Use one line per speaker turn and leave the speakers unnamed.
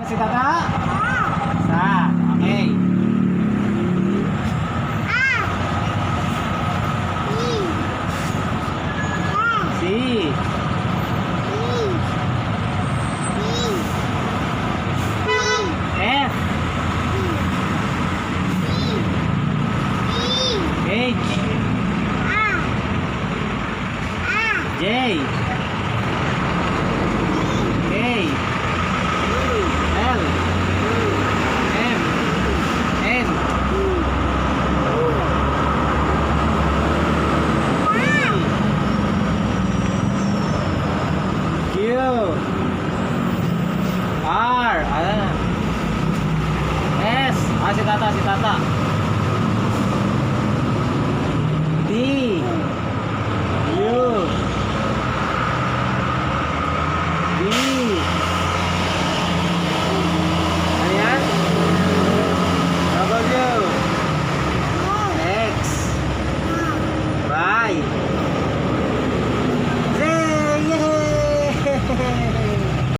Si Tata? Sa. Okay. Si. F. H. J. K. L. M. N. Q. R. S. Si Tata, si Tata. T. U. V. Ano yan? W. X. Y.